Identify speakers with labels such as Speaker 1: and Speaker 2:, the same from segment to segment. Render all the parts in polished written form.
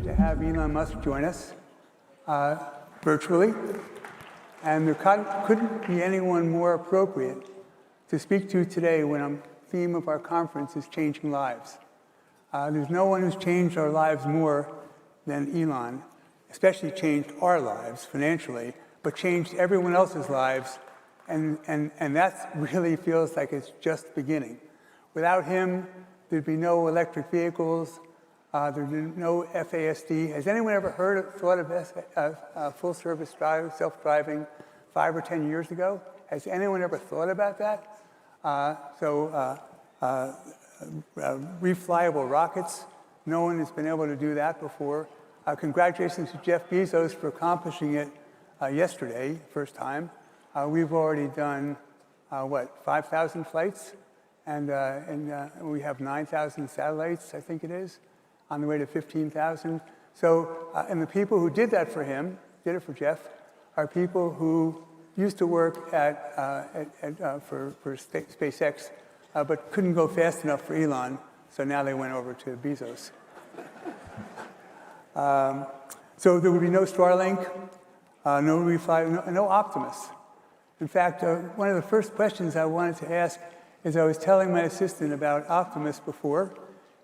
Speaker 1: privilege to have Elon Musk join us virtually. And there couldn't be anyone more appropriate to speak to today when the theme of our conference is changing lives. There's no one who's changed our lives more than Elon, especially changed our lives financially, but changed everyone else's lives. And that really feels like it's just beginning. Without him, there'd be no electric vehicles, there'd be no FSD. Has anyone ever thought of full-service self-driving 5 or 10 years ago? Has anyone ever thought about that? Reflyable rockets, no one has been able to do that before. Congratulations to Jeff Bezos for accomplishing it yesterday, first time. We've already done, 5,000 flights? And we have 9,000 satellites, I think it is, on the way to 15,000. So, and the people who did that for him, did it for Jeff, are people who used to work for SpaceX, but couldn't go fast enough for Elon, so now they went over to Bezos. So there would be no Starlink, no Refly, no Optimus. In fact, one of the first questions I wanted to ask is I was telling my assistant about Optimus before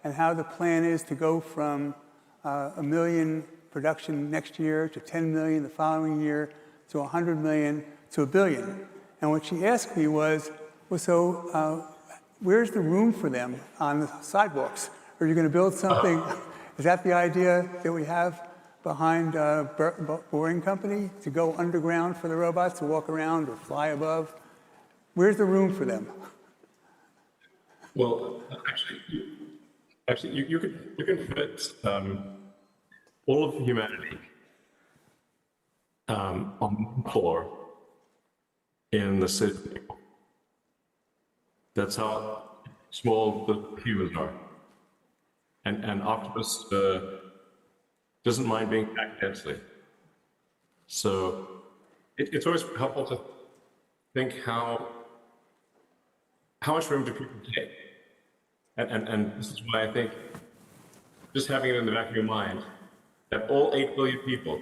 Speaker 1: and how the plan is to go from 1 million production next year to 10 million the following year to 100 million to 1 billion. And what she asked me was, well, so where's the room for them on the sidewalks? Are you going to build something? Is that the idea that we have behind Boring Company, to go underground for the robots to walk around or fly above? Where's the room for them?
Speaker 2: Well, actually, you can fit all of humanity on one floor in the city. That's how small the humans are. And Optimus doesn't mind being packed densely. So it's always helpful to think how much room do people take? And this is why I think just having it in the back of your mind that all 8 billion people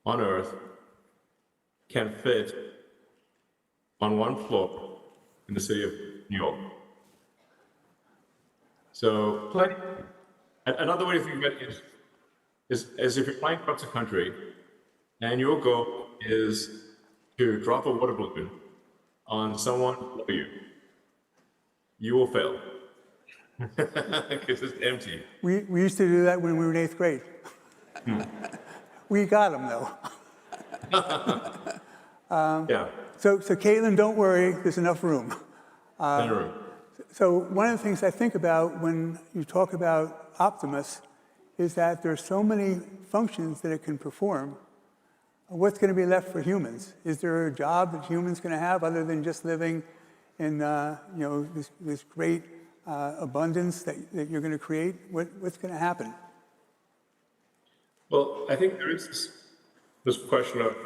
Speaker 2: on Earth can fit on one floor in the city of New York. So another way to think about it is if you're flying across the country and your goal is to drop a water balloon on someone below you, you will fail because it's empty.
Speaker 1: We used to do that when we were in 8th grade. We got them though.
Speaker 2: Yeah.
Speaker 1: So Caitlin, don't worry, there's enough room.
Speaker 2: Plenty of room.
Speaker 1: So one of the things I think about when you talk about Optimus is that there's so many functions that it can perform. What's going to be left for humans? Is there a job that humans going to have other than just living in this great abundance that you're going to create? What's going to happen?
Speaker 2: Well, I think there is this question of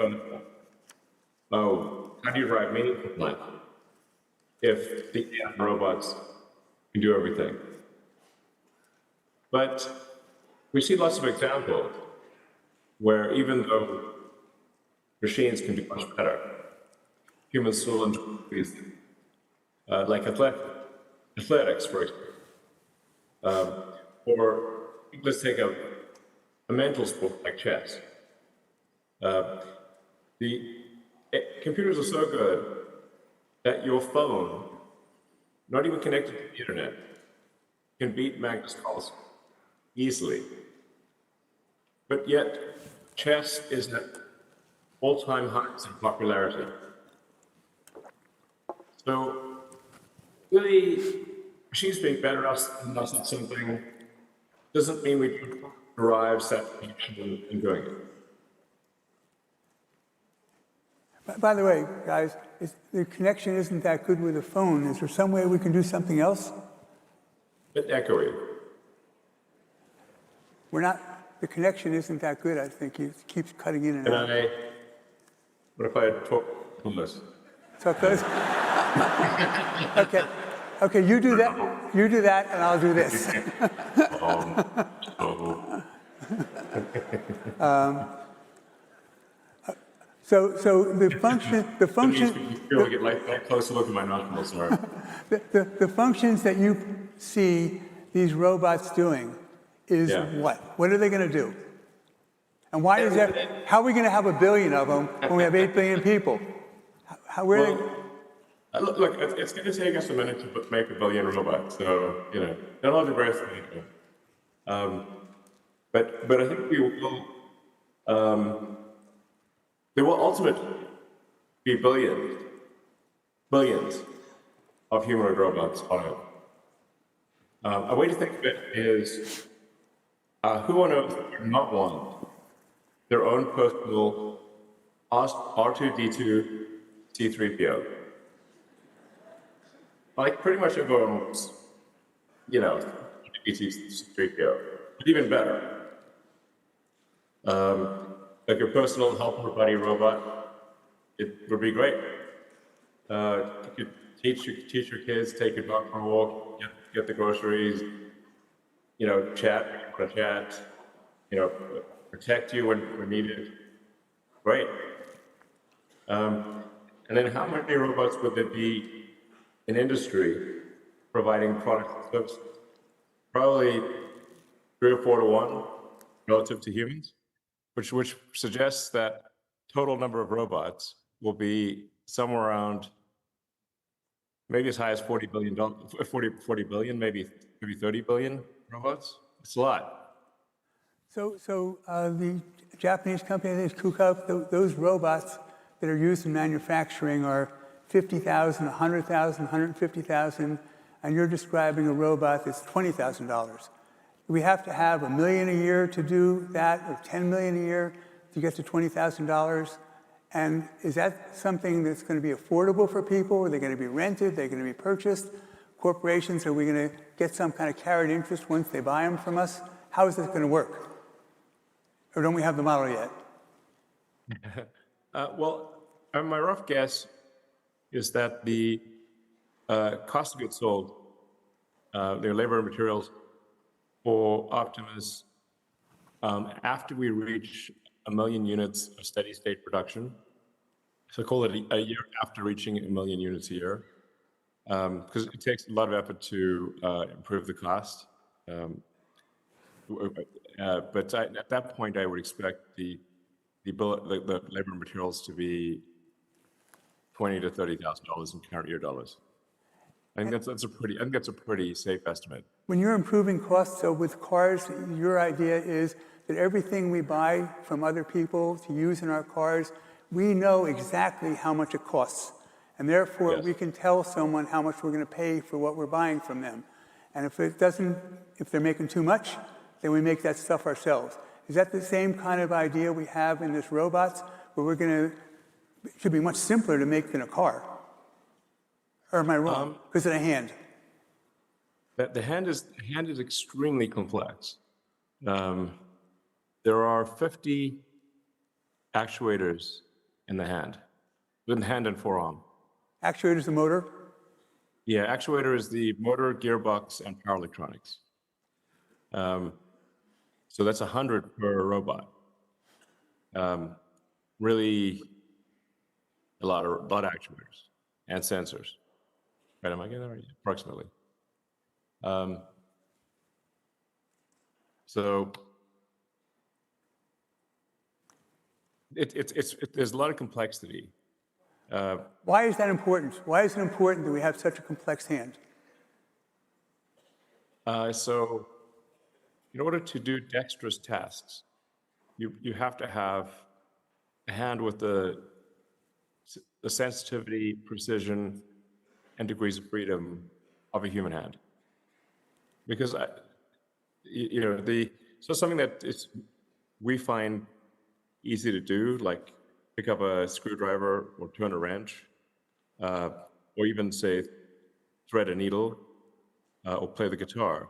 Speaker 2: how do you drive meaningful life if the robots can do everything? But we see lots of examples where even though machines can do much better, humans still enjoy these things. Like athletics, for example. Or let's take a mental sport like chess. Computers are so good that your phone, not even connected to the internet, can beat Magnus Carlsen easily. But yet, chess is at all-time highs in popularity. So, really, machines being better than us at something doesn't mean we derive satisfaction in doing it.
Speaker 1: By the way, guys, the connection isn't that good with the phone. Is there some way we can do something else?
Speaker 2: Bit echoey.
Speaker 1: The connection isn't that good, I think. It keeps cutting in and out.
Speaker 2: What if I had talk on this?
Speaker 1: Talk close? Okay, you do that, and I'll do this. So the function,
Speaker 2: Feel get like that closer look at my nostrils. Sorry.
Speaker 1: the functions that you see these robots doing is
Speaker 2: Yeah.
Speaker 1: what? What are they going to do? And why is that? How are we going to have a billion of them when we have 8 billion people? Where are they?
Speaker 2: Look, it's going to take us a minute to make a billion robots, so they'll all be very familiar. But I think we will. There will ultimately be billions of humanoid robots on Earth. A way to think of it is, who on Earth would not want their own personal R2D2 C3PO? Like pretty much everyone wants, C3PO, but even better. Like your personal helper buddy robot, it would be great. You could teach your kids, take your dog for a walk, get the groceries, chat when you want to chat, protect you when needed. Great. And then how many robots would there be in industry providing products and services? Probably 3 or 4 to 1 relative to humans, which suggests that total number of robots will be somewhere around maybe as high as 40 billion, maybe 30 billion robots. It's a lot.
Speaker 1: So the Japanese company, I think it's KUKA, those robots that are used in manufacturing are 50,000, 100,000, 150,000, and you're describing a robot that's $20,000. We have to have $1 million a year to do that, or $10 million a year to get to $20,000. And is that something that's going to be affordable for people? Are they going to be rented? Are they going to be purchased? Corporations, are we going to get some kind of carried interest once they buy them from us? How is this going to work? Or don't we have the model yet?
Speaker 2: My rough guess is that the cost of goods sold, their labor and materials for Optimus, after we reach 1 million units of steady state production, so call it a year after reaching 1 million units a year, because it takes a lot of effort to improve the cost. But at that point, I would expect the labor and materials to be $20,000 to $30,000 in current year dollars. I think that's a pretty safe estimate.
Speaker 1: When you're improving costs, so with cars, your idea is that everything we buy from other people to use in our cars, we know exactly how much it costs. And therefore,
Speaker 2: Yes.
Speaker 1: we can tell someone how much we're going to pay for what we're buying from them. And if they're making too much, then we make that stuff ourselves. Is that the same kind of idea we have in this robots, where it should be much simpler to make than a car? Or am I wrong? Because of the hand.
Speaker 2: The hand is extremely complex. There are 50 actuators in the hand, in hand and forearm.
Speaker 1: Actuator is the motor?
Speaker 2: Yeah, actuator is the motor, gearbox, and power electronics. So that's 100 per robot. Really, a lot of actuators and sensors. Right? Am I getting that right? Approximately. So there's a lot of complexity.
Speaker 1: Why is that important? Why is it important that we have such a complex hand?
Speaker 2: So in order to do dexterous tasks, you have to have a hand with the sensitivity, precision, and degrees of freedom of a human hand. Because so something that we find easy to do, like pick up a screwdriver or turn a wrench, or even say thread a needle or play the guitar,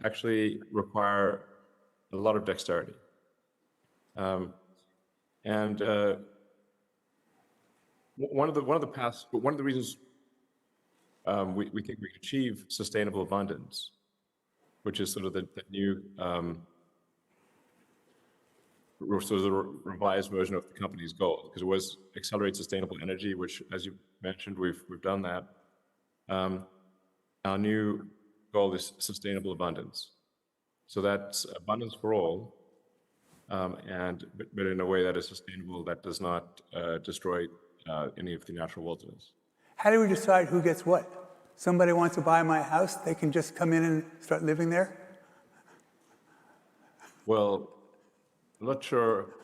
Speaker 2: actually require a lot of dexterity. One of the reasons we think we can achieve sustainable abundance, which is sort of the new sort of the revised version of the company's goal, because it was accelerate sustainable energy, which, as you mentioned, we've done that. Our new goal is sustainable abundance. So that's abundance for all, but in a way that is sustainable, that does not destroy any of the natural wilderness.
Speaker 1: How do we decide who gets what? Somebody wants to buy my house, they can just come in and start living there?
Speaker 2: Well, I'm not sure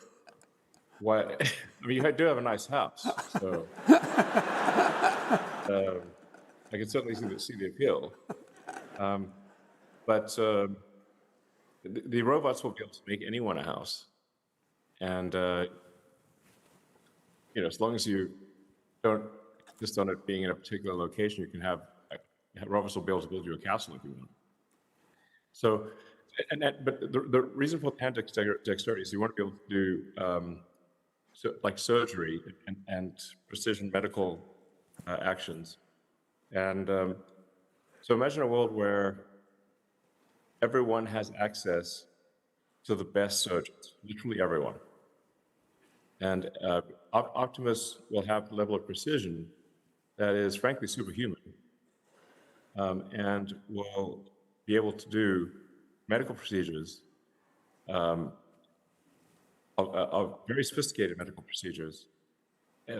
Speaker 2: why. I mean, you do have a nice house, so I can certainly see the appeal. But the robots will be able to make anyone a house, and as long as you don't insist on it being in a particular location, you can have robots will be able to build you a castle if you want. So, but the reason for hand dexterity is you want to be able to do like surgery and precision medical actions. And so imagine a world where everyone has access to the best surgeons, literally everyone. And Optimus will have a level of precision that is frankly superhuman, and will be able to do medical procedures, of very sophisticated medical procedures,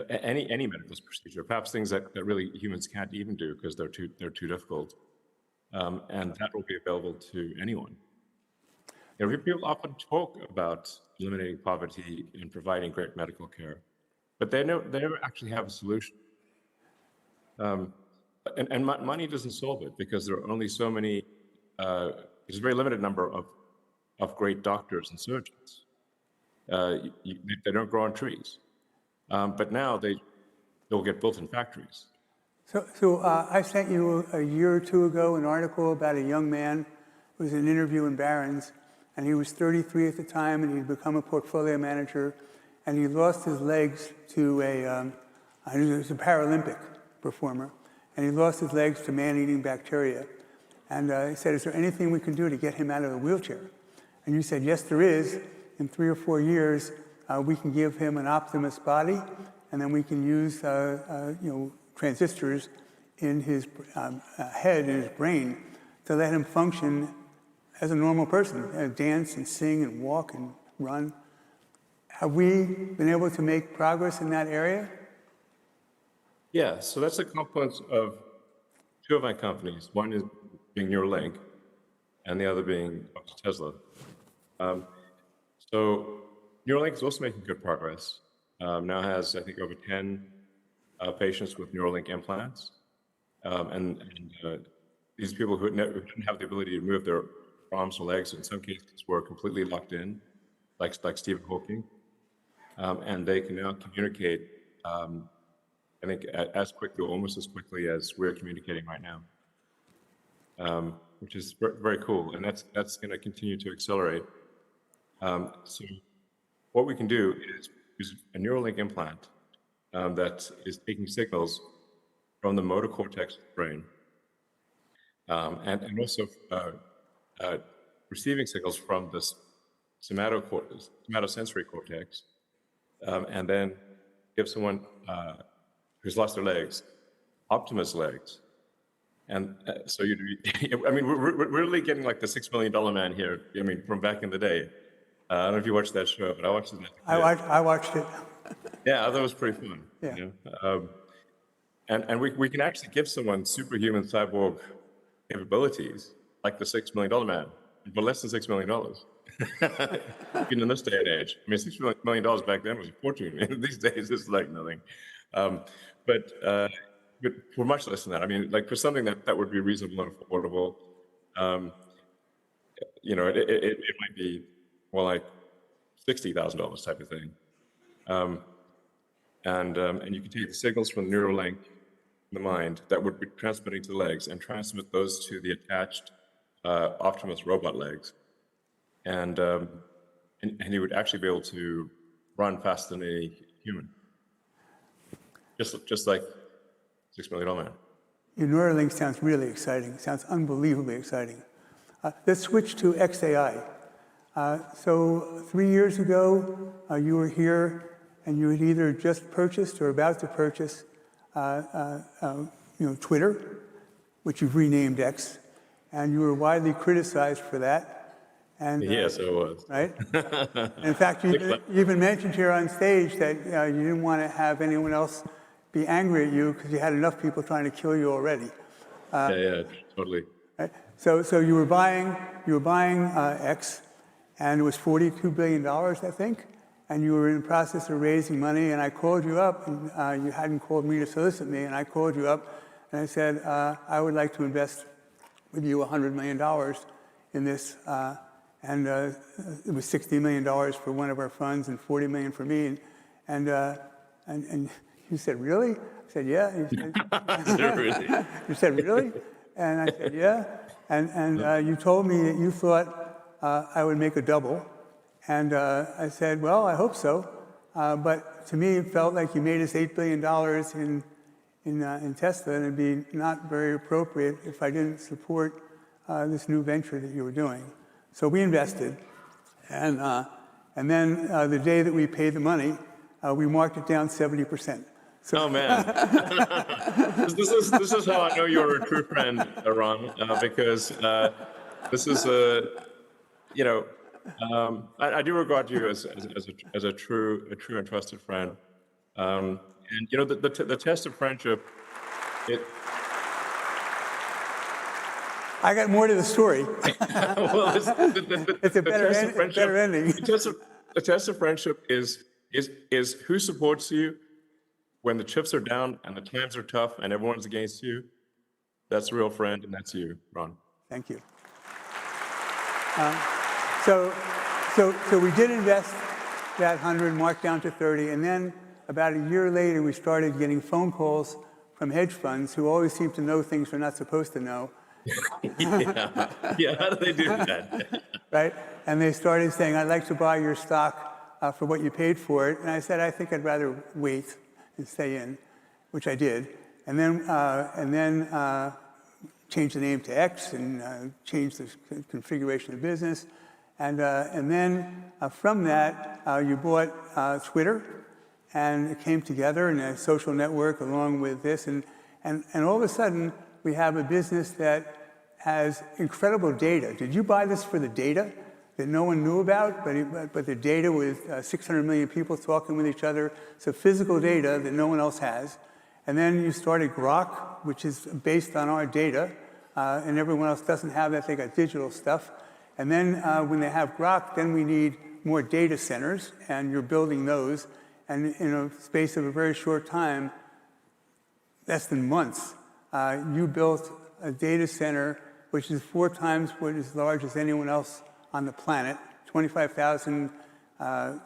Speaker 2: any medical procedure, perhaps things that really humans can't even do because they're too difficult, and that will be available to anyone. People often talk about eliminating poverty and providing great medical care, but they never actually have a solution. And money doesn't solve it because there are only so many. There's a very limited number of great doctors and surgeons. They don't grow on trees, but now they'll get built in factories.
Speaker 1: So I sent you a year or two ago an article about a young man who was in an interview in Barron's, and he was 33 at the time, and he'd become a portfolio manager, and he lost his legs to I think he was a Paralympic performer, and he lost his legs to man-eating bacteria. And he said, is there anything we can do to get him out of the wheelchair? And you said, yes, there is. In 3 or 4 years, we can give him an Optimus body, and then we can use transistors in his head, in his brain, to let him function as a normal person, dance and sing and walk and run. Have we been able to make progress in that area?
Speaker 2: Yeah, so that's a confluence of two of my companies. One is being Neuralink, and the other being Tesla. So Neuralink is also making good progress. Now has, I think, over 10 patients with Neuralink implants. And these people who didn't have the ability to move their arms or legs, in some cases, were completely locked in, like Stephen Hawking. And they can now communicate, I think, as quickly, or almost as quickly as we're communicating right now, which is very cool. And that's going to continue to accelerate. So what we can do is use a Neuralink implant that is taking signals from the motor cortex of the brain, and also receiving signals from the somatosensory cortex, and then give someone who's lost their legs Optimus legs. And so I mean, we're really getting like the $6 million man here. I mean, from back in the day. I don't know if you watched that show, but I watched it.
Speaker 1: I watched it.
Speaker 2: Yeah, I thought it was pretty fun.
Speaker 1: Yeah.
Speaker 2: You know? And we can actually give someone superhuman cyborg capabilities, like the $6 million man, for less than $6 million. Even in this day and age. I mean, $6 million back then was a fortune. These days, it's like nothing. But for much less than that, I mean, like for something that would be reasonable and affordable, you know, it might be more like $60,000 type of thing. And you can take the signals from the Neuralink in the mind that would be transmitting to the legs and transmit those to the attached Optimus robot legs. And he would actually be able to run faster than a human. Just like $6 million man.
Speaker 1: Your Neuralink sounds really exciting. Sounds unbelievably exciting. Let's switch to XAI. So 3 years ago, you were here, and you had either just purchased or about to purchase, Twitter, which you've renamed X, and you were widely criticized for that. And
Speaker 2: Yes, it was.
Speaker 1: right. And in fact, you even mentioned here on stage that you didn't want to have anyone else be angry at you because you had enough people trying to kill you already.
Speaker 2: Yeah, totally.
Speaker 1: Right? So you were buying X, and it was $42 billion, I think, and you were in the process of raising money, and I called you up, and you hadn't called me to solicit me, and I called you up, and I said, I would like to invest with you $100 million in this, and it was $60 million for one of our funds and $40 million for me, and you said, really? I said, yeah.
Speaker 2: Really?
Speaker 1: You said, really? And I said, yeah. And you told me that you thought I would make a double. And I said, well, I hope so. But to me, it felt like you made us $8 billion in Tesla, and it'd be not very appropriate if I didn't support this new venture that you were doing. So we invested. And then the day that we paid the money, we marked it down 70%. So,
Speaker 2: Oh man, this is how I know you're a true friend, Ron, because this is I do regard you as a true and trusted friend, and the test of friendship.
Speaker 1: I got more to the story.
Speaker 2: Well,
Speaker 1: It's a better ending.
Speaker 2: The test of friendship is who supports you when the chips are down and the times are tough and everyone's against you. That's a real friend, and that's you, Ron.
Speaker 1: Thank you. So we did invest that 100, marked down to 30, and then about a year later, we started getting phone calls from hedge funds who always seem to know things they're not supposed to know.
Speaker 2: Yeah, how do they do that?
Speaker 1: Right? And they started saying, I'd like to buy your stock for what you paid for it. And I said, I think I'd rather wait and stay in, which I did. And then changed the name to X and changed the configuration of the business. And then from that, you bought Twitter, and it came together in a social network along with this. And all of a sudden, we have a business that has incredible data. Did you buy this for the data that no one knew about, but the data with 600 million people talking with each other, so physical data that no one else has. And then you started Grok, which is based on our data, and everyone else doesn't have that, they got digital stuff. And then when they have Grok, then we need more data centers, and you're building those. And in a space of a very short time, less than months, you built a data center which is 4 times what is large as anyone else on the planet, 25,000,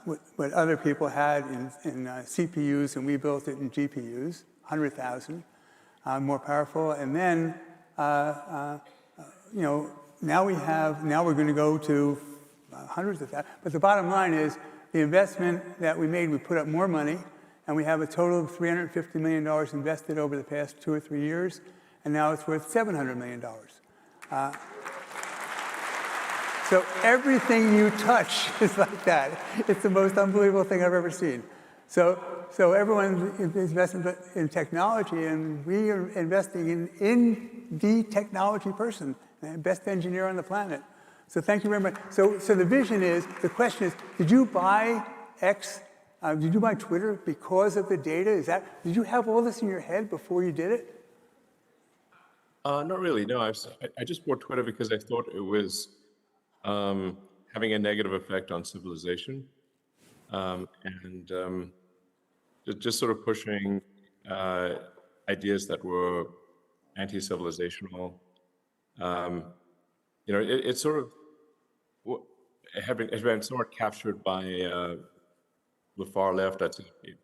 Speaker 1: what other people had in CPUs, and we built it in GPUs, 100,000, more powerful. And then, now we're going to go to hundreds of thousands. But the bottom line is, the investment that we made, we put up more money, and we have a total of $350 million invested over the past 2 or 3 years, and now it's worth $700 million. So everything you touch is like that. It's the most unbelievable thing I've ever seen. So everyone's investing in technology, and we are investing in the technology person, the best engineer on the planet. So thank you very much. So the vision is, the question is, did you buy X? Did you buy Twitter because of the data? Did you have all this in your head before you did it?
Speaker 2: Not really. No, I just bought Twitter because I thought it was having a negative effect on civilization, and just sort of pushing ideas that were anti-civilizational. It's sort of has been somewhat captured by the far left. That's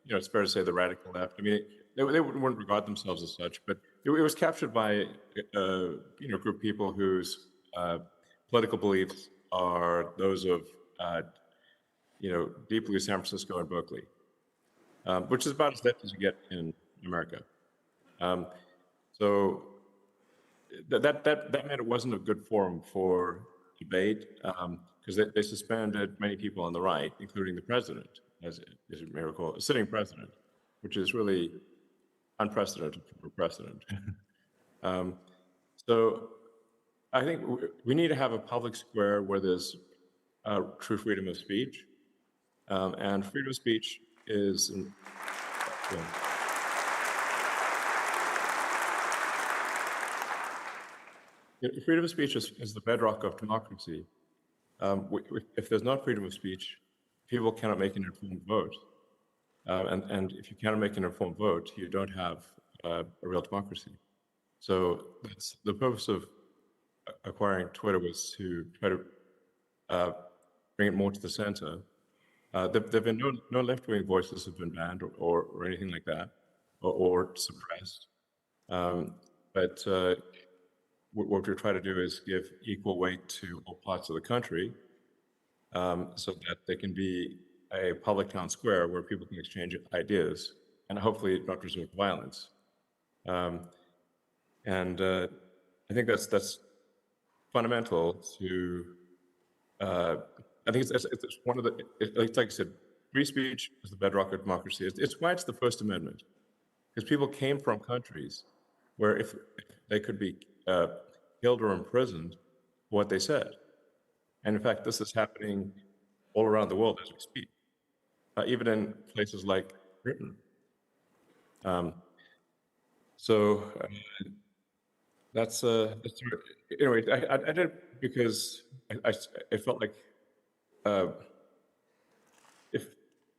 Speaker 2: it's fair to say the radical left. I mean, they wouldn't regard themselves as such, but it was captured by a group of people whose political beliefs are those of deeply San Francisco and Berkeley, which is about as left as you get in America. So that meant it wasn't a good forum for debate, because they suspended many people on the right, including the president, as you may recall, a sitting president, which is really unprecedented for precedent. So I think we need to have a public square where there's true freedom of speech, and freedom of speech is. Freedom of speech is the bedrock of democracy. If there's not freedom of speech, people cannot make an informed vote. And if you cannot make an informed vote, you don't have a real democracy. So that's the purpose of acquiring Twitter, was to try to bring it more to the center. There have been no left-wing voices have been banned or anything like that, or suppressed. But what we're trying to do is give equal weight to all parts of the country, so that there can be a public town square where people can exchange ideas and hopefully not resort to violence. I think that's fundamental to. I think it's one of the. Like I said, free speech is the bedrock of democracy. It's why it's the First Amendment, because people came from countries where if they could be killed or imprisoned for what they said. And in fact, this is happening all around the world as we speak, even in places like Britain. That's anyway. I did it because I felt like if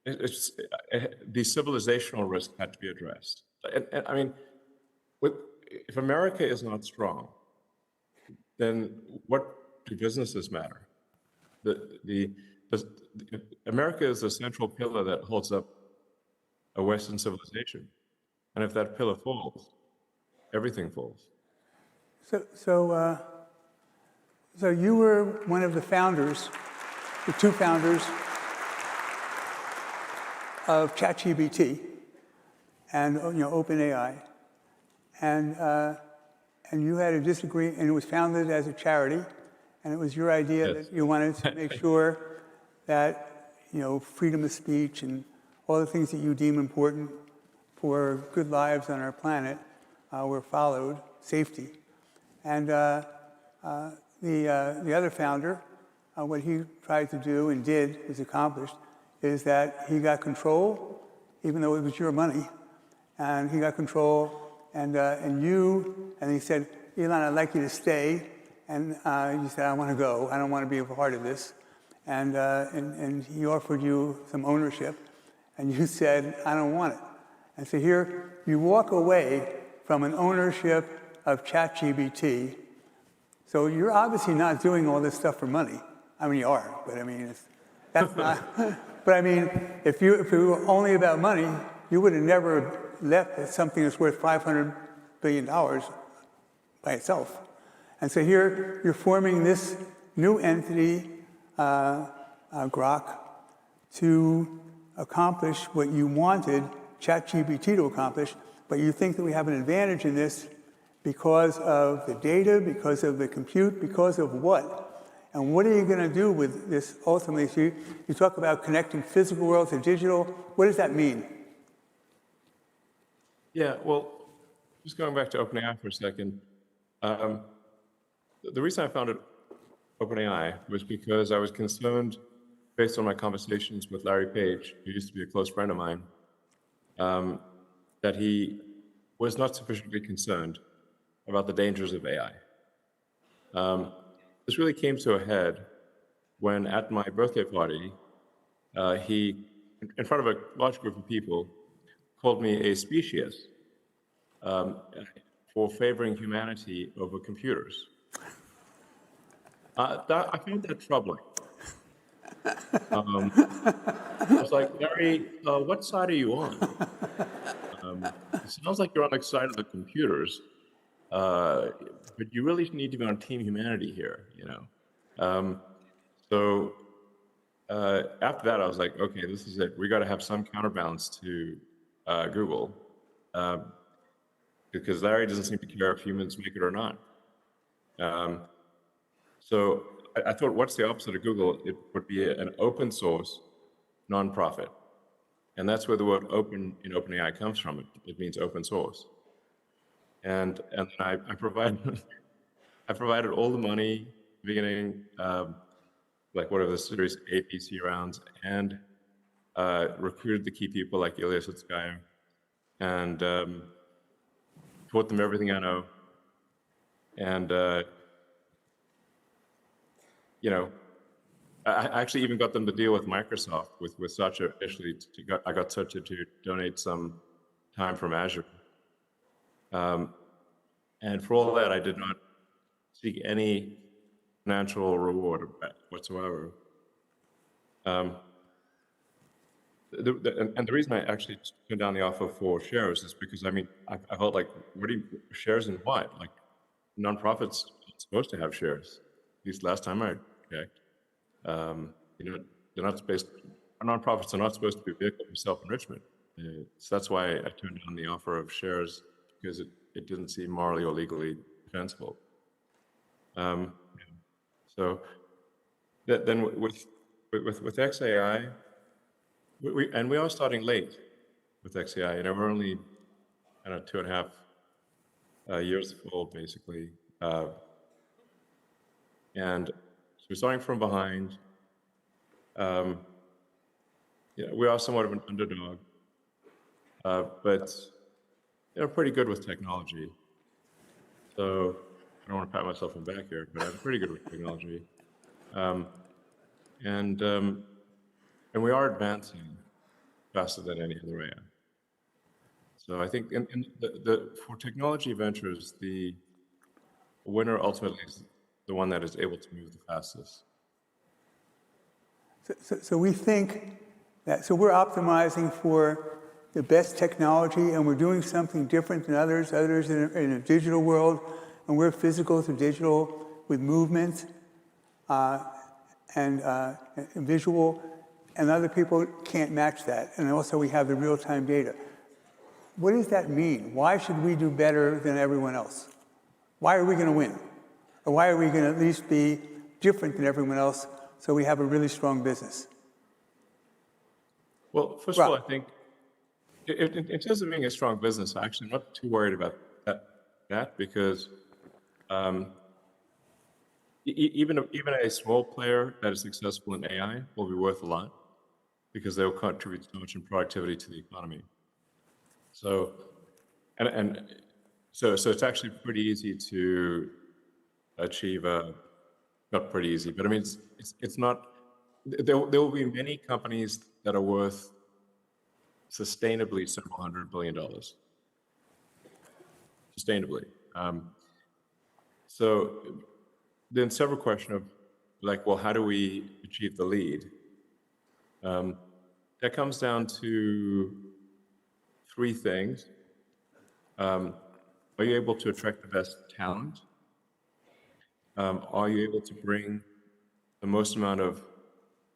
Speaker 2: the civilizational risk had to be addressed. And I mean, if America is not strong, then what do businesses matter? America is the central pillar that holds up a Western civilization, and if that pillar falls, everything falls.
Speaker 1: So you were one of the founders, the two founders of ChatGPT and OpenAI, and you had a disagreement, and it was founded as a charity, and it was your idea
Speaker 2: Yes.
Speaker 1: that you wanted to make sure that freedom of speech and all the things that you deem important for good lives on our planet were followed, safety. And the other founder, what he tried to do and was accomplished, is that he got control, even though it was your money, and he got control, and he said, Elon, I'd like you to stay, and you said, I want to go, I don't want to be a part of this, and he offered you some ownership, and you said, I don't want it. And so here you walk away from an ownership of ChatGPT. So you're obviously not doing all this stuff for money. I mean, you are, but I mean, that's not. But I mean, if it were only about money, you would have never left something that's worth $500 billion by itself. And so here you're forming this new entity, Grok, to accomplish what you wanted ChatGPT to accomplish, but you think that we have an advantage in this because of the data, because of the compute, because of what? And what are you going to do with this ultimately? So you talk about connecting physical world to digital. What does that mean?
Speaker 2: Yeah, well, just going back to OpenAI for a second. The reason I founded OpenAI was because I was concerned, based on my conversations with Larry Page, who used to be a close friend of mine, that he was not sufficiently concerned about the dangers of AI. This really came to a head when, at my birthday party, he, in front of a large group of people, called me a speciesist for favoring humanity over computers. I found that troubling. I was like, Larry, what side are you on? It sounds like you're on the side of the computers, but you really need to be on Team Humanity here, So after that, I was like, okay, this is it. We got to have some counterbalance to Google, because Larry doesn't seem to care if humans make it or not. So I thought, what's the opposite of Google? It would be an open source nonprofit. And that's where the word open in OpenAI comes from. It means open source. And I provided I provided all the money beginning, like whatever the Series A, B, C rounds, and recruited the key people like Ilya Sutskever, and taught them everything I know. And you know, I actually even got them to deal with Microsoft, with Satya initially. I got Satya to donate some time from Azure. And for all that, I did not seek any financial reward whatsoever. And the reason I actually turned down the offer for shares is because, I mean, I felt like, what do you, shares in what? Like, nonprofits aren't supposed to have shares. At least last time I checked. You know, they're not supposed, nonprofits are not supposed to be a vehicle for self-enrichment. So that's why I turned down the offer of shares, because it didn't seem morally or legally defensible. So then with XAI, we are starting late with XAI. You know, we're only, I don't know, 2.5 years old, basically. And so we're starting from behind. Yeah, we are somewhat of an underdog, but they're pretty good with technology. So I don't want to pat myself on the back here, but I'm pretty good with technology. And we are advancing faster than any other AI. So I think for technology ventures, the winner ultimately is the one that is able to move the fastest.
Speaker 1: So we think that, so we're optimizing for the best technology, and we're doing something different than others. Others in a digital world, and we're physical to digital with movement and visual, and other people can't match that. And also we have the real-time data. What does that mean? Why should we do better than everyone else? Why are we going to win? Or why are we going to at least be different than everyone else so we have a really strong business?
Speaker 2: Well, first of all, I think in terms of being a strong business, actually, I'm not too worried about that because even a small player that is successful in AI will be worth a lot because they will contribute so much in productivity to the economy. So, so it's actually pretty easy to achieve not pretty easy, but I mean, it's not, there will be many companies that are worth sustainably several $100 billion. Sustainably. So then several question of like, well, how do we achieve the lead? That comes down to three things. Are you able to attract the best talent? Are you able to bring the most amount of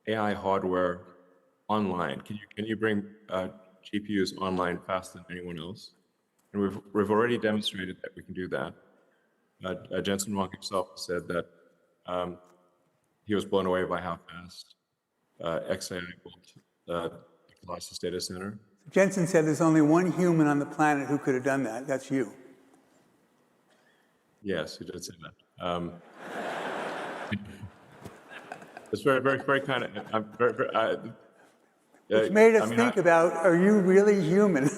Speaker 2: AI hardware online? Can you bring GPUs online faster than anyone else? And we've already demonstrated that we can do that. Jensen Huang himself said that he was blown away by how fast XAI built the Colossus data center.
Speaker 1: Jensen said there's only one human on the planet who could have done that. That's you.
Speaker 2: Yes, he did say that. It's very, very, very kind of. I'm very, very.
Speaker 1: It's made us think about: are you really human?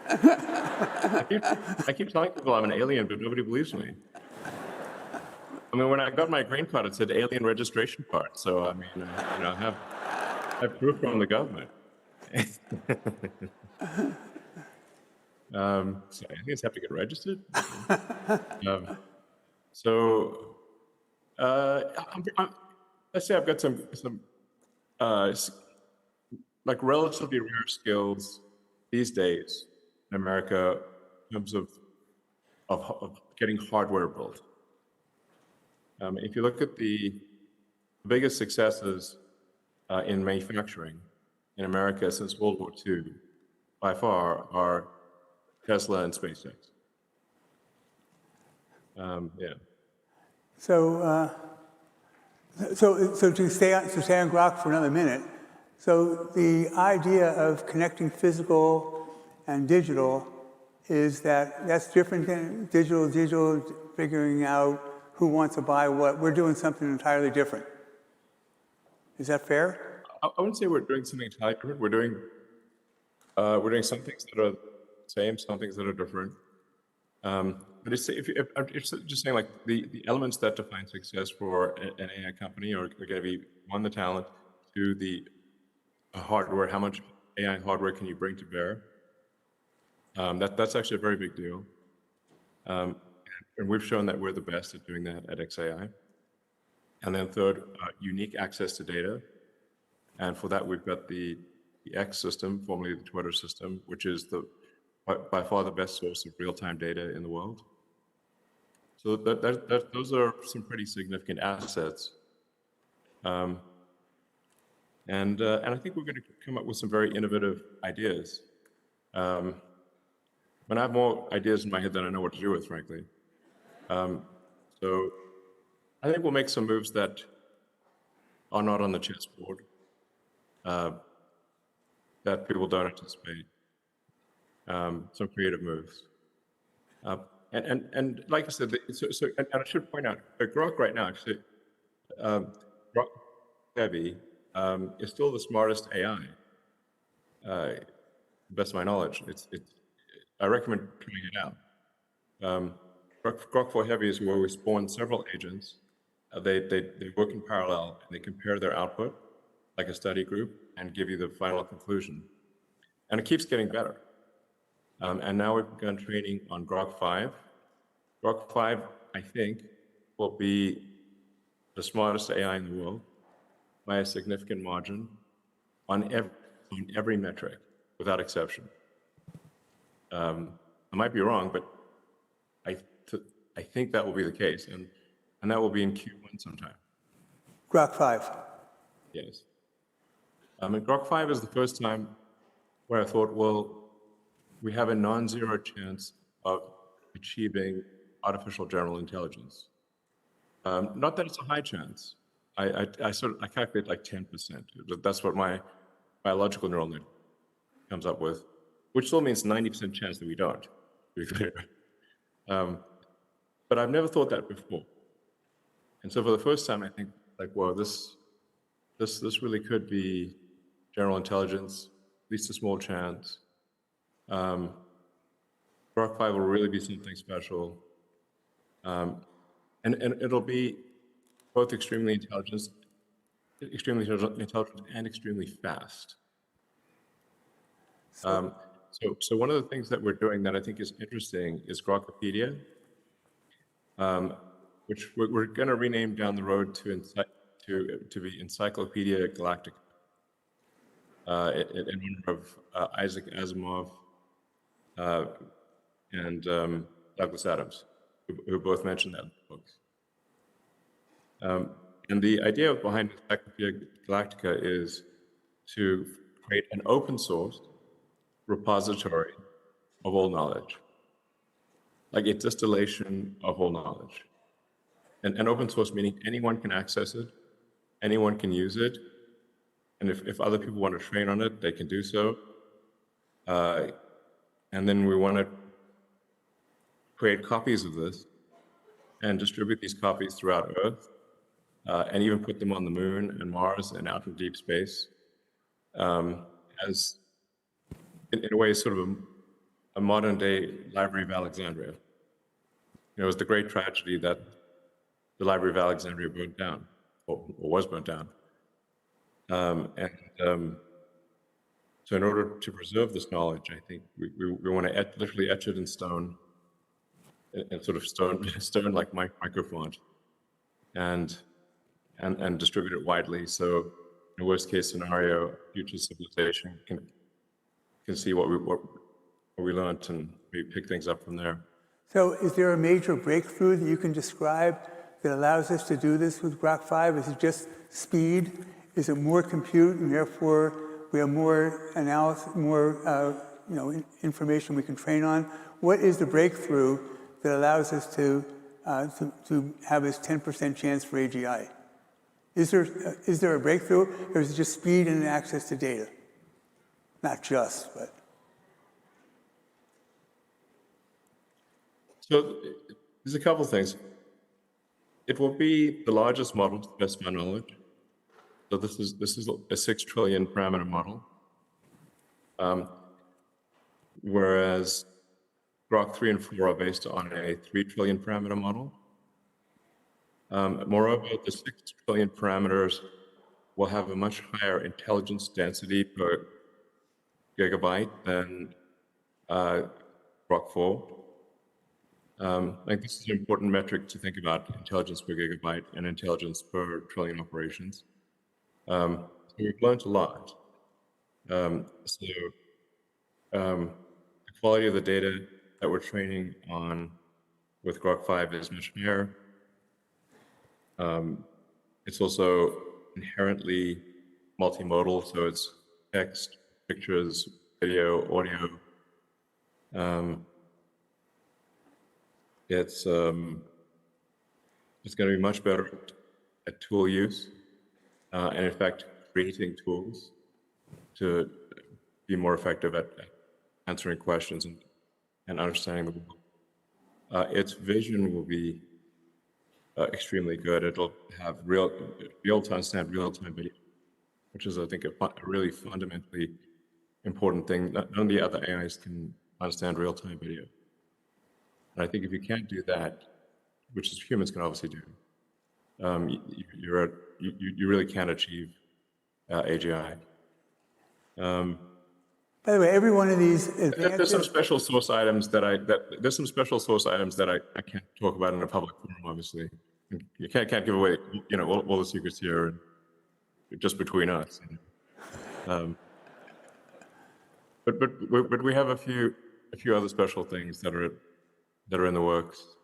Speaker 2: I keep telling people I'm an alien, but nobody believes me. I mean, when I got my green card, it said alien registration card. So I mean, you know, I have proof from the government. So aliens have to get registered. So let's say I've got some like relatively rare skills these days in America in terms of getting hardware built. If you look at the biggest successes in manufacturing in America since World War II, by far, are Tesla and SpaceX. Yeah.
Speaker 1: So So to stay on Grok for another minute, so the idea of connecting physical and digital is that's different than digital, figuring out who wants to buy what. We're doing something entirely different. Is that fair?
Speaker 2: I wouldn't say we're doing something entirely different. We're doing some things that are the same, some things that are different. But I'm just saying, like the elements that define success for an AI company are going to be, one, the talent, two, the hardware. How much AI hardware can you bring to bear? That's actually a very big deal. And we've shown that we're the best at doing that at XAI. And then third, unique access to data. And for that, we've got the X system, formerly the Twitter system, which is by far the best source of real-time data in the world. So those are some pretty significant assets. And I think we're going to come up with some very innovative ideas. But I have more ideas in my head than I know what to do with, frankly. So I think we'll make some moves that are not on the chessboard, that people don't anticipate. Some creative moves. And like I said, and I should point out, Grok right now, actually, Grok Heavy is still the smartest AI, best of my knowledge. I recommend trying it out. Grok 4 Heavy is where we spawn several agents. They work in parallel, and they compare their output, like a study group, and give you the final conclusion. And it keeps getting better. And now we've begun training on Grok 5. Grok 5, I think, will be the smartest AI in the world by a significant margin on every metric, without exception. I might be wrong, but I think that will be the case, and that will be in Q1 sometime.
Speaker 1: Grok 5.
Speaker 2: Yes. And Grok 5 is the first time where I thought, well, we have a non-zero chance of achieving artificial general intelligence. Not that it's a high chance. I calculate like 10%. That's what my biological neural net comes up with, which still means 90% chance that we don't, to be clear. But I've never thought that before. And so for the first time, I think, like, well, this really could be general intelligence, at least a small chance. Grok 5 will really be something special. And it'll be both extremely intelligent and extremely fast. So one of the things that we're doing that I think is interesting is Grokopedia, which we're going to rename down the road to be Encyclopedia Galactica, in honor of Isaac Asimov and Douglas Adams, who both mentioned that in the books. And the idea behind Encyclopedia Galactica is to create an open source repository of all knowledge, like a distillation of all knowledge. And open source meaning anyone can access it, anyone can use it, and if other people want to train on it, they can do so. And then we want to create copies of this and distribute these copies throughout Earth, and even put them on the Moon and Mars and out in deep space, as in a way sort of a modern day Library of Alexandria. It was the great tragedy that the Library of Alexandria burned down, or was burnt down. So in order to preserve this knowledge, I think we want to literally etch it in stone, and sort of stone like microfont, and distribute it widely. So in a worst case scenario, future civilization can see what we learned and maybe pick things up from there.
Speaker 1: So is there a major breakthrough that you can describe that allows us to do this with Grok 5? Is it just speed? Is it more compute, and therefore we have more analysis, more information we can train on? What is the breakthrough that allows us to have this 10% chance for AGI? Is there a breakthrough, or is it just speed and access to data? Not just, but.
Speaker 2: So there's a couple of things. It will be the largest model to the best of my knowledge. So this is a 6 trillion parameter model, whereas Grok 3 and 4 are based on a 3 trillion parameter model. Moreover, the 6 trillion parameters will have a much higher intelligence density per gigabyte than Grok 4. I think this is an important metric to think about: intelligence per gigabyte and intelligence per trillion operations. So we've learned a lot. The quality of the data that we're training on with Grok 5 is much higher. It's also inherently multimodal, so it's text, pictures, video, audio. It's going to be much better at tool use, and in fact, creating tools to be more effective at answering questions and understanding the world. Its vision will be extremely good. It'll have real-time video, which is, I think, a really fundamentally important thing. None of the other AIs can understand real-time video. And I think if you can't do that, which is humans can obviously do, you really can't achieve AGI.
Speaker 1: By the way, every one of these advances.
Speaker 2: There's some special source items that I can't talk about in a public forum. Obviously, you can't give away all the secrets here, just between us. But we have a few other special things that are in the works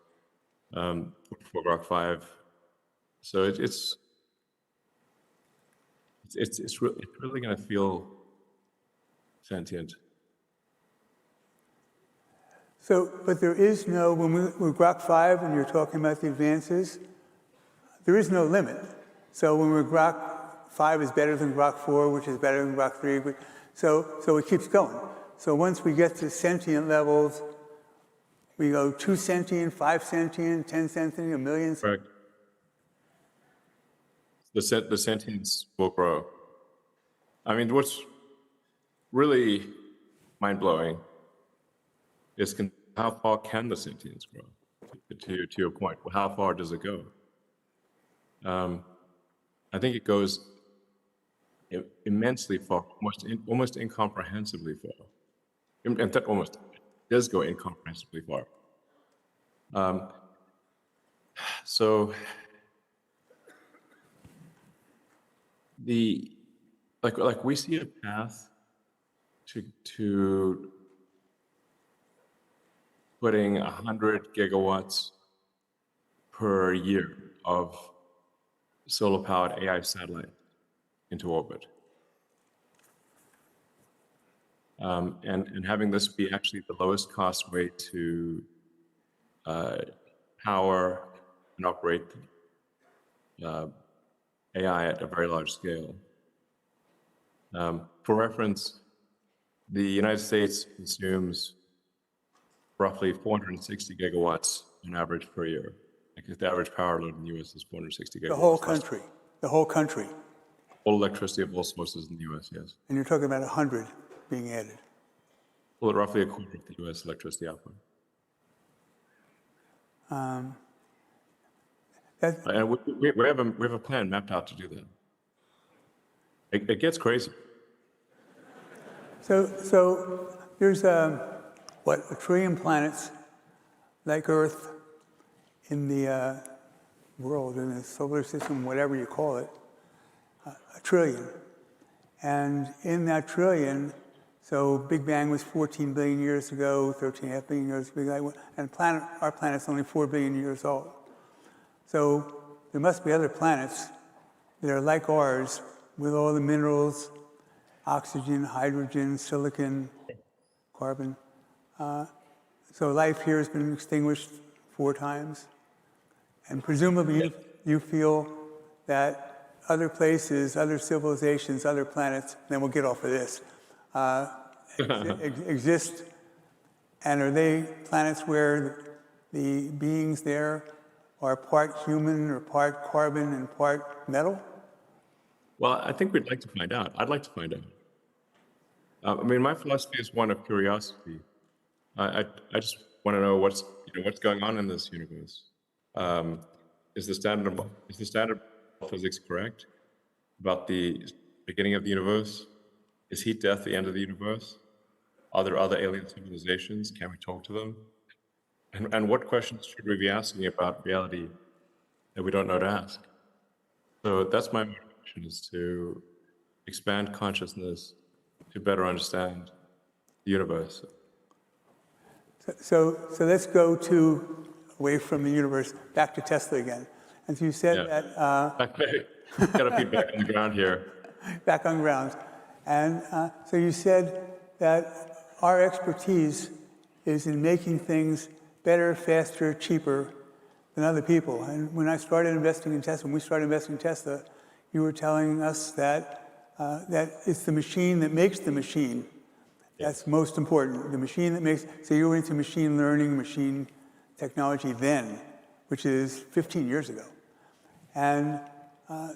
Speaker 2: for Grok 5. So it's really going to feel sentient.
Speaker 1: So, but there is no, with Grok 5, when you're talking about the advances, there is no limit. So when Grok 5 is better than Grok 4, which is better than Grok 3, so it keeps going. So once we get to sentient levels, we go 2 sentient, 5 sentient, 10 sentient, 1 million.
Speaker 2: Correct. The sentience will grow. I mean, what's really mind-blowing is how far can the sentience grow? To your point, how far does it go? I think it goes immensely far, almost incomprehensibly far. In fact, almost does go incomprehensibly far. So like we see a path to putting 100 gigawatts per year of solar-powered AI satellite into orbit. And having this be actually the lowest cost way to power and operate AI at a very large scale. For reference, the United States consumes roughly 460 gigawatts on average per year. Like the average power load in the U.S. is 460 gigawatts.
Speaker 1: The whole country. The whole country.
Speaker 2: All electricity of all sources in the U.S., yes.
Speaker 1: And you're talking about 100 being added.
Speaker 2: Well, roughly a quarter of the U.S. electricity output. And we have a plan mapped out to do that. It gets crazy.
Speaker 1: So there's a trillion planets like Earth in the world, in the solar system, whatever you call it, a trillion. And in that trillion, so Big Bang was 14 billion years ago, 13.5 billion years ago, and our planet's only 4 billion years old. So there must be other planets that are like ours with all the minerals, oxygen, hydrogen, silicon, carbon. So life here has been extinguished 4 times. And presumably you feel that other places, other civilizations, other planets, then we'll get off of this, exist? And are they planets where the beings there are part human or part carbon and part metal?
Speaker 2: Well, I think we'd like to find out. I'd like to find out. I mean, my philosophy is one of curiosity. I just want to know what's going on in this universe. Is the standard of physics correct about the beginning of the universe? Is heat death the end of the universe? Are there other alien civilizations? Can we talk to them? And what questions should we be asking about reality that we don't know to ask? So that's my motivation, is to expand consciousness to better understand the universe.
Speaker 1: So let's go away from the universe, back to Tesla again. And so you said that...
Speaker 2: Got a feedback on the ground here.
Speaker 1: Back on ground. And so you said that our expertise is in making things better, faster, cheaper than other people. And when I started investing in Tesla, when we started investing in Tesla, you were telling us that it's the machine that makes the machine. That's most important. The machine that makes, so you were into machine learning, machine technology then, which is 15 years ago. And now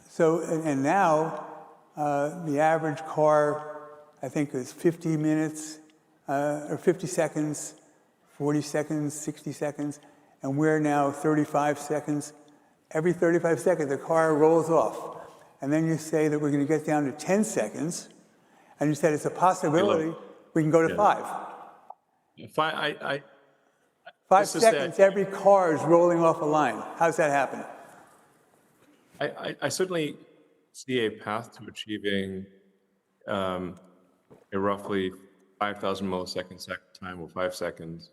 Speaker 1: the average car, I think, is 50 minutes or 50 seconds, 40 seconds, 60 seconds, and we're now 35 seconds. Every 35 seconds, the car rolls off. And then you say that we're going to get down to 10 seconds, and you said it's a possibility we can go to 5. 5 seconds, every car is rolling off a line. How's that happen?
Speaker 2: I certainly see a path to achieving a roughly 5,000 millisecond cycle time, or 5 seconds,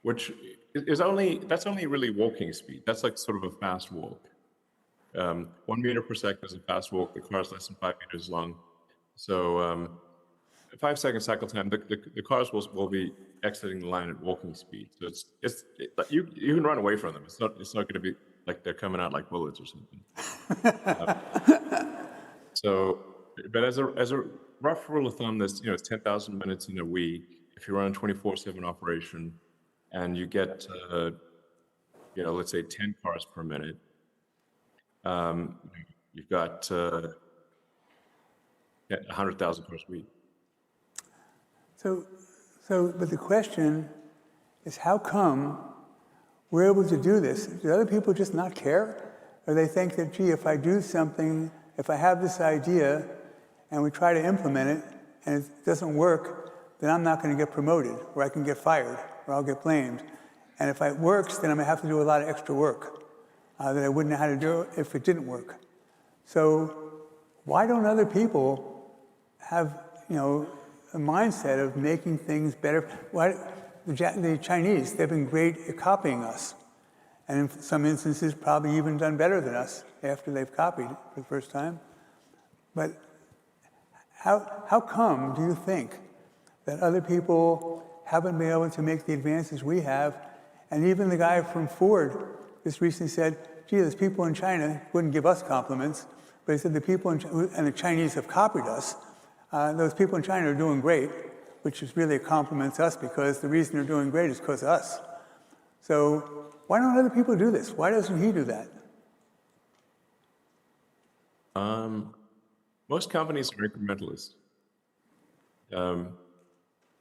Speaker 2: which is that's only really walking speed. That's like sort of a fast walk. 1 meter per second is a fast walk. The car is less than 5 meters long. So 5 second cycle time, the cars will be exiting the line at walking speed. So you can run away from them. It's not going to be like they're coming out like bullets or something. But as a rough rule of thumb, there's it's 10,000 minutes in a week. If you run a 24/7 operation, and you get let's say 10 cars per minute, you've got 100,000 cars a week.
Speaker 1: But the question is, how come we're able to do this? Do other people just not care? Or they think that, gee, if I do something, if I have this idea and we try to implement it and it doesn't work, then I'm not going to get promoted, or I can get fired, or I'll get blamed. And if it works, then I'm going to have to do a lot of extra work that I wouldn't know how to do if it didn't work. So why don't other people have, a mindset of making things better? Why, the Chinese, they've been great at copying us. And in some instances, probably even done better than us after they've copied for the first time. But how come, do you think, that other people haven't been able to make the advances we have? And even the guy from Ford just recently said, gee, there's people in China wouldn't give us compliments, but he said the people and the Chinese have copied us. Those people in China are doing great, which is really a compliment to us, because the reason they're doing great is because of us. So why don't other people do this? Why doesn't he do that?
Speaker 2: Most companies are incrementalist.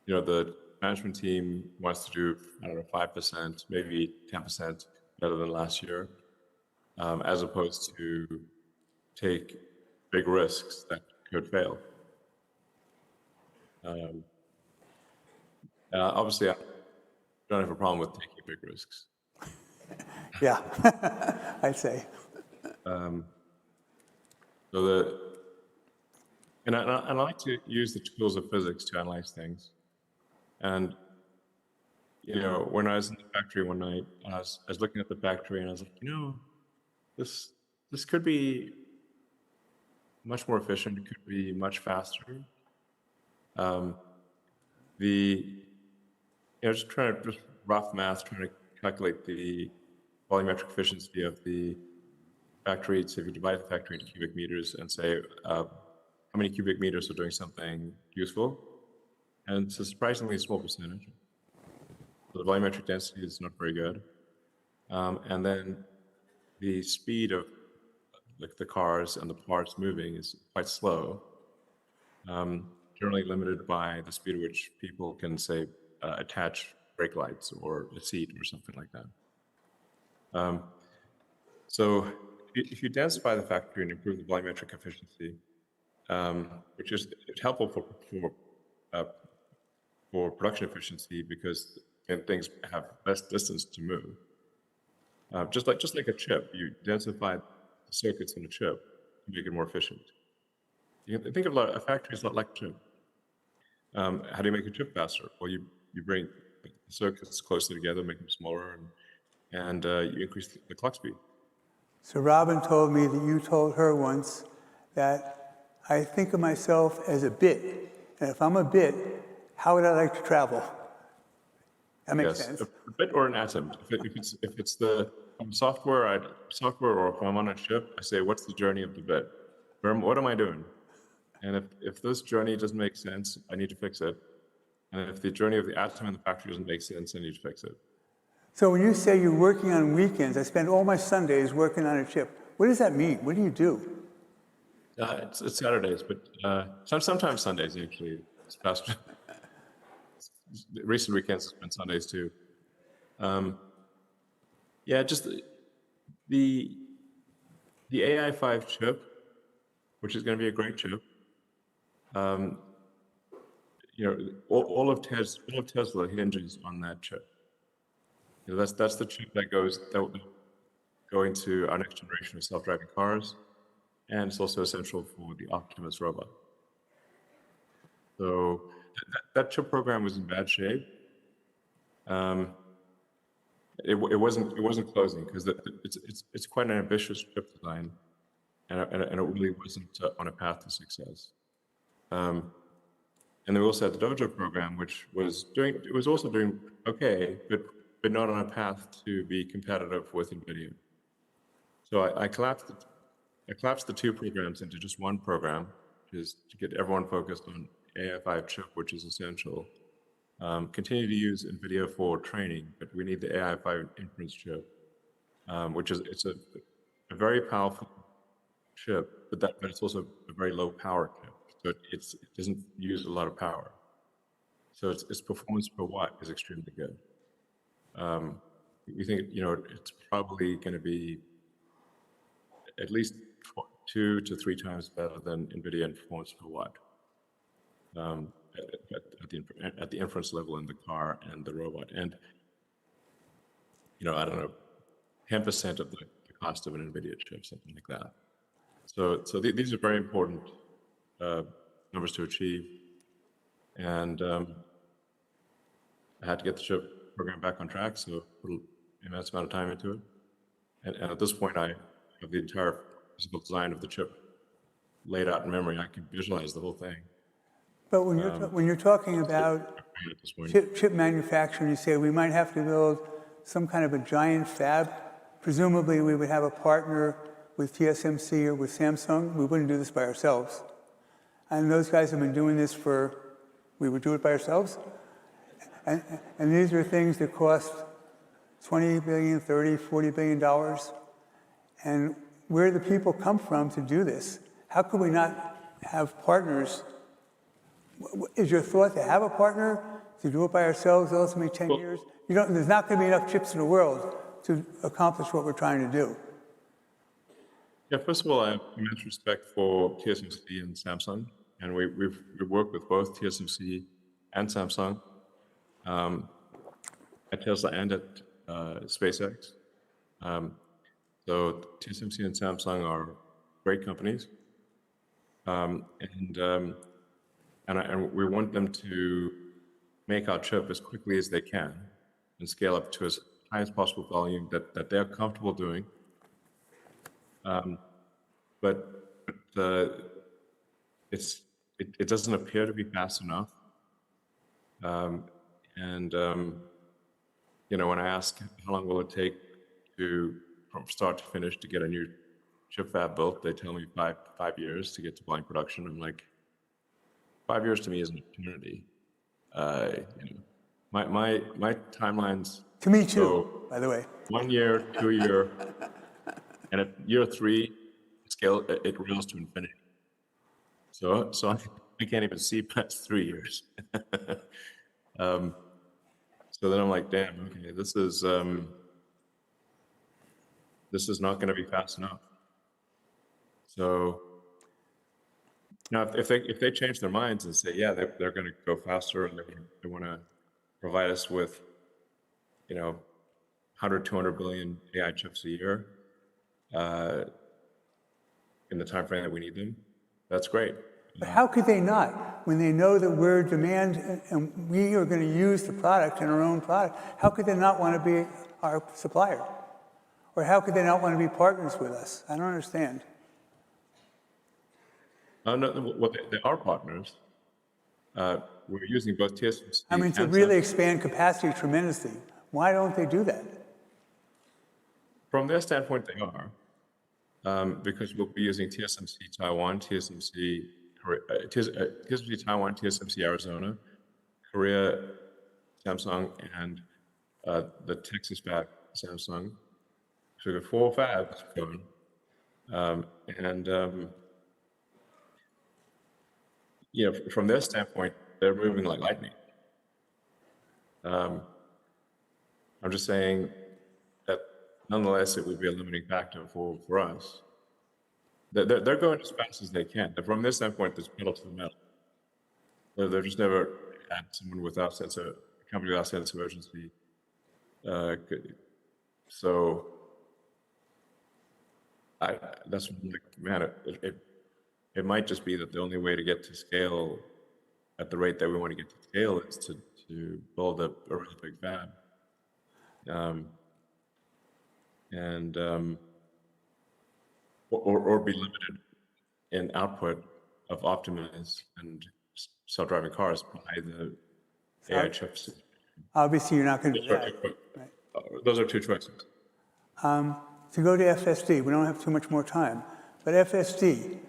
Speaker 2: The management team wants to do, 5%, maybe 10% better than last year, as opposed to take big risks that could fail. Obviously, I don't have a problem with taking big risks.
Speaker 1: Yeah, I'd say.
Speaker 2: And I like to use the tools of physics to analyze things. And when I was in the factory one night, I was looking at the factory, and I was like, this could be much more efficient. It could be much faster. Just rough math, trying to calculate the volumetric efficiency of the factory, so if you divide the factory into cubic meters and say how many cubic meters are doing something useful, and it's a surprisingly small percentage. So the volumetric density is not very good. And then the speed of like the cars and the parts moving is quite slow, generally limited by the speed at which people can, say, attach brake lights or a seat or something like that. So if you densify the factory and improve the volumetric efficiency, which is helpful for production efficiency because things have less distance to move. Just like a chip, you densify the circuits in a chip to make it more efficient. You can think of a factory is a lot like a chip. How do you make a chip faster? Well, you bring the circuits closer together, make them smaller, and you increase the clock speed.
Speaker 1: So Robin told me that you told her once that I think of myself as a bit, and if I'm a bit, how would I like to travel? That makes sense.
Speaker 2: A bit or an atom. If it's the software, or if I'm on a chip, I say, what's the journey of the bit? What am I doing? And if this journey doesn't make sense, I need to fix it. And if the journey of the atom in the factory doesn't make sense, I need to fix it.
Speaker 1: So when you say you're working on weekends, I spend all my Sundays working on a chip. What does that mean? What do you do?
Speaker 2: It's Saturdays, but sometimes Sundays, actually. It's past recent weekends have been Sundays too. Yeah, just the AI5 chip, which is going to be a great chip. All of Tesla hinges on that chip. That's the chip that will go into our next generation of self-driving cars, and it's also essential for the Optimus robot. So that chip program was in bad shape. It wasn't closing because it's quite an ambitious chip design, and it really wasn't on a path to success. And then we also had the Dojo program, which was also doing okay, but not on a path to be competitive with NVIDIA. So I collapsed the two programs into just one program, which is to get everyone focused on AI5 chip, which is essential. Continue to use NVIDIA for training, but we need the AI5 inference chip, which is a very powerful chip, but it's also a very low power chip. So it doesn't use a lot of power. So its performance per watt is extremely good. We think it's probably going to be at least 2 to 3 times better than NVIDIA in performance per watt at the inference level in the car and the robot. And I don't know, 10% of the cost of an NVIDIA chip, something like that. So these are very important numbers to achieve, and I had to get the chip program back on track, so put an immense amount of time into it. And at this point, I have the entire physical design of the chip laid out in memory. I can visualize the whole thing.
Speaker 1: But when you're talking about chip manufacturing, you say we might have to build some kind of a giant fab. Presumably, we would have a partner with TSMC or with Samsung. We wouldn't do this by ourselves. And those guys have been doing this we would do it by ourselves. And these are things that cost $20 billion, $30, $40 billion. And where do the people come from to do this? How could we not have partners? Is your thought to have a partner, to do it by ourselves, ultimately 10 years? There's not going to be enough chips in the world to accomplish what we're trying to do.
Speaker 2: Yeah, first of all, I have immense respect for TSMC and Samsung, and we've worked with both TSMC and Samsung at Tesla and at SpaceX. So TSMC and Samsung are great companies, and we want them to make our chip as quickly as they can and scale up to as high as possible volume that they're comfortable doing. But it doesn't appear to be fast enough. When I ask how long will it take from start to finish to get a new chip fab built, they tell me five years to get to volume production. I'm like, 5 years to me is an eternity. You know, my timelines
Speaker 1: To me too,
Speaker 2: go
Speaker 1: by the way.
Speaker 2: 1 year, 2 year, and at year 3, scale it rails to infinity. So I can't even see past 3 years. So then I'm like, damn, okay, this is not going to be fast enough. So now if they change their minds and say, yeah, they're going to go faster and they want to provide us with, you know, 100, 200 billion AI chips a year in the time frame that we need them, that's great.
Speaker 1: But how could they not, when they know that we're demand and we are going to use the product in our own product? How could they not want to be our supplier? Or how could they not want to be partners with us? I don't understand.
Speaker 2: No, well, they are partners. We're using both TSMC
Speaker 1: I mean, to
Speaker 2: and
Speaker 1: really
Speaker 2: Samsung.
Speaker 1: expand capacity tremendously. Why don't they do that?
Speaker 2: From their standpoint, they are, because we'll be using TSMC Taiwan, TSMC Taiwan, TSMC Arizona, Korea, Samsung, and the Texas fab Samsung. So we got 4 fabs going, you know, from their standpoint, they're moving like lightning. I'm just saying that nonetheless, it would be a limiting factor for us. They're going as fast as they can. From their standpoint, there's pedal to the metal. They're just never had someone without a company without sense of urgency. So that's what I'm like, man, it might just be that the only way to get to scale at the rate that we want to get to scale is to build a really big fab. Or be limited in output of optimized and self-driving cars by the AI chips.
Speaker 1: Obviously, you're not going to do that. Right.
Speaker 2: Those are 2 choices.
Speaker 1: To go to FSD, we don't have too much more time, but FSD,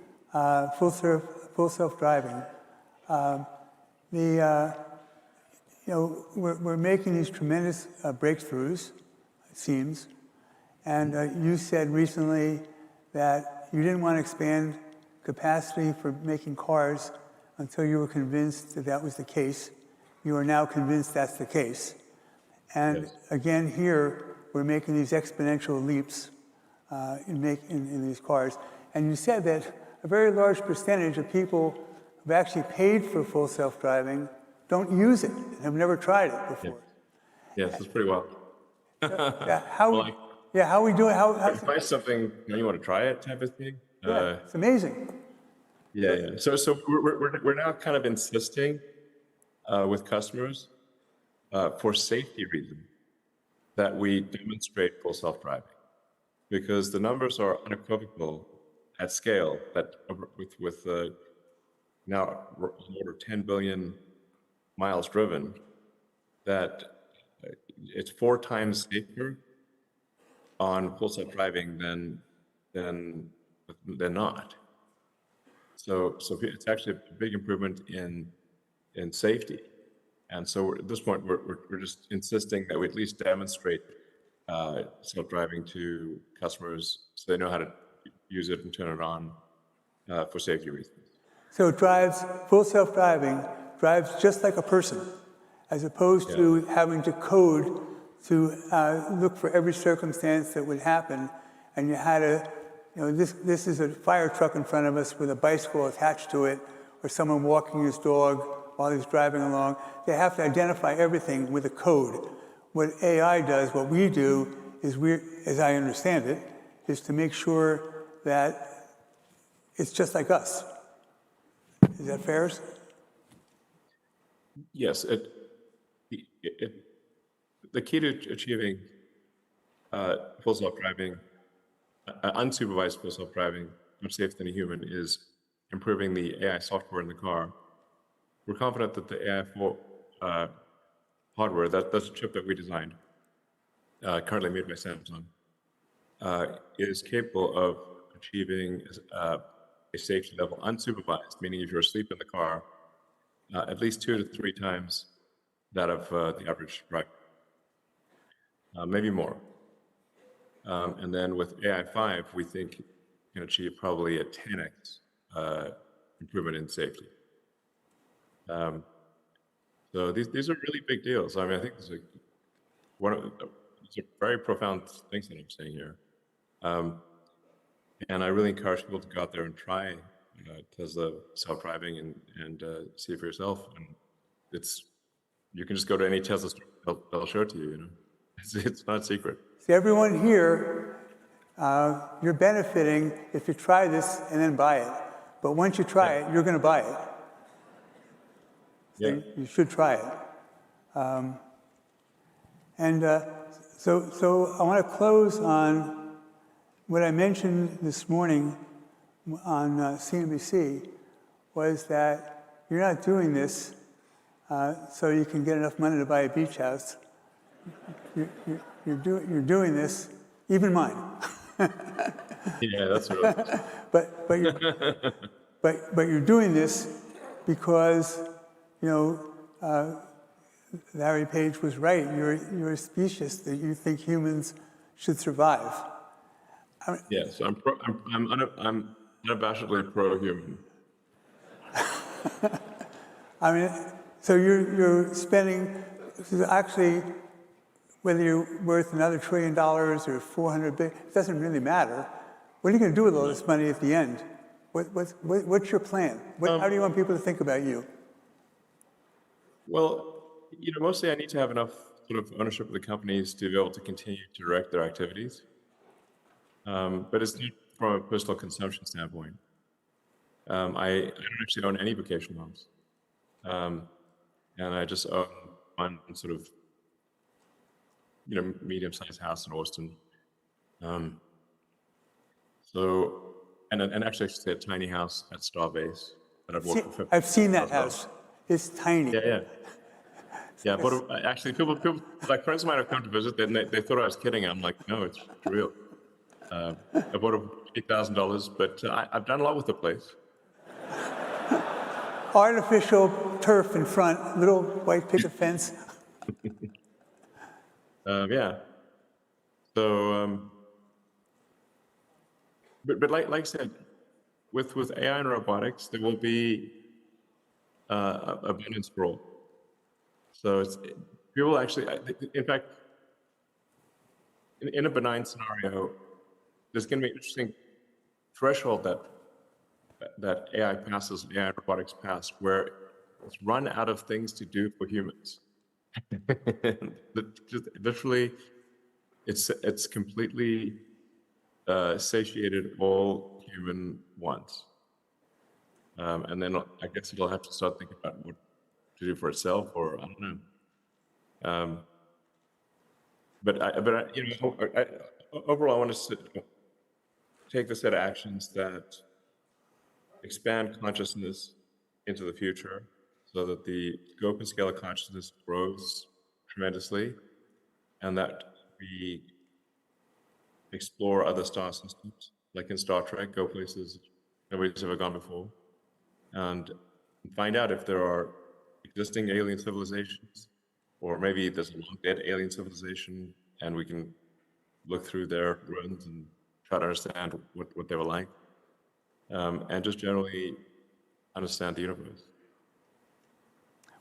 Speaker 1: full self-driving, you know, we're making these tremendous breakthroughs, it seems, and you said recently that you didn't want to expand capacity for making cars until you were convinced that that was the case. You are now convinced that's the case. And
Speaker 2: Yes.
Speaker 1: again, here, we're making these exponential leaps in these cars. And you said that a very large percentage of people who've actually paid for full self-driving don't use it and have never tried it before.
Speaker 2: Yes, that's pretty well.
Speaker 1: How we doing?
Speaker 2: If you buy something, you want to try it type of thing.
Speaker 1: It's amazing.
Speaker 2: Yeah. So we're now kind of insisting with customers for safety reasons that we demonstrate full self-driving, because the numbers are unequivocal at scale that with now over 10 billion miles driven, that it's 4 times safer on full self-driving than not. So it's actually a big improvement in safety. And so at this point, we're just insisting that we at least demonstrate self-driving to customers so they know how to use it and turn it on for safety reasons.
Speaker 1: So it drives, full self-driving drives just like a person, as opposed to having to code to look for every circumstance that would happen. And you had this is a fire truck in front of us with a bicycle attached to it, or someone walking his dog while he's driving along. They have to identify everything with a code. What AI does, what we do, is as I understand it, is to make sure that it's just like us. Is that fair?
Speaker 2: Yes. The key to achieving full self-driving, unsupervised full self-driving, much safer than a human, is improving the AI software in the car. We're confident that the AI hardware, that's a chip that we designed, currently made by Samsung, is capable of achieving a safety level unsupervised, meaning if you're asleep in the car, at least 2 to 3 times that of the average driver, maybe more. And then with AI5, we think you can achieve probably a 10x improvement in safety. So these are really big deals. I mean, I think these are very profound things that I'm saying here. And I really encourage people to go out there and try Tesla self-driving and see it for yourself. And you can just go to any Tesla store; they'll show it to you. You know, it's not a secret.
Speaker 1: See, everyone here, you're benefiting if you try this and then buy it. But once you try it, you're going to buy it. So you should try it. So I want to close on what I mentioned this morning on CNBC, was that you're not doing this so you can get enough money to buy a beach house. You're doing this, even mine.
Speaker 2: Yeah, that's right.
Speaker 1: But you're doing this because, you know, Larry Page was right. You're a species that you think humans should survive.
Speaker 2: Yes, I'm unabashedly pro-human.
Speaker 1: I mean, so you're spending, actually, whether you're worth another $1 trillion or 400 billion, it doesn't really matter. What are you going to do with all this money at the end? What's your plan? How do you want people to think about you?
Speaker 2: Well, you know, mostly I need to have enough sort of ownership of the companies to be able to continue to direct their activities. But it's not from a personal consumption standpoint. I don't actually own any vacation homes. And I just own one sort of, you know, medium-sized house in Austin. And actually a tiny house at Starbase that I've bought for 50.
Speaker 1: I've seen that house. It's tiny.
Speaker 2: Yeah. Yeah, but actually, people, like friends of mine have come to visit, and they thought I was kidding. I'm like, no, it's real. I bought it for $8,000, but I've done a lot with the place.
Speaker 1: Artificial turf in front, little white picket fence.
Speaker 2: Yeah. So, but like I said, with AI and robotics, there will be abundance for all. So people actually, in fact, in a benign scenario, there's going to be an interesting threshold that AI passes, AI and robotics pass, where it's run out of things to do for humans. Just literally, it's completely satiated all human wants. And then I guess it'll have to start thinking about what to do for itself, or I don't know. But you know, overall, I want to take the set of actions that expand consciousness into the future, so that the scope and scale of consciousness grows tremendously, and that we explore other star systems, like in Star Trek, go places nobody's ever gone before, and find out if there are existing alien civilizations, or maybe there's a long dead alien civilization, and we can look through their ruins and try to understand what they were like, and just generally understand the universe.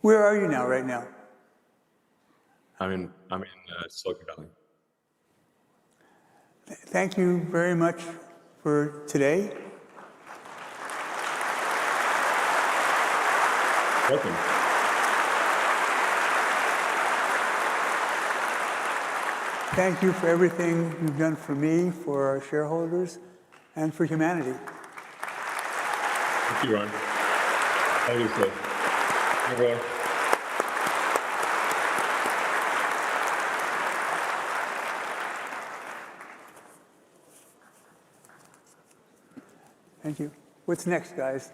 Speaker 1: Where are you now, right now?
Speaker 2: I'm in Silicon Valley.
Speaker 1: Thank you very much for today.
Speaker 2: Welcome.
Speaker 1: Thank you for everything you've done for me, for our shareholders, and for humanity.
Speaker 2: Thank you, Ron. Thank you, sir. Bye-bye.
Speaker 1: Thank you. What's next, guys?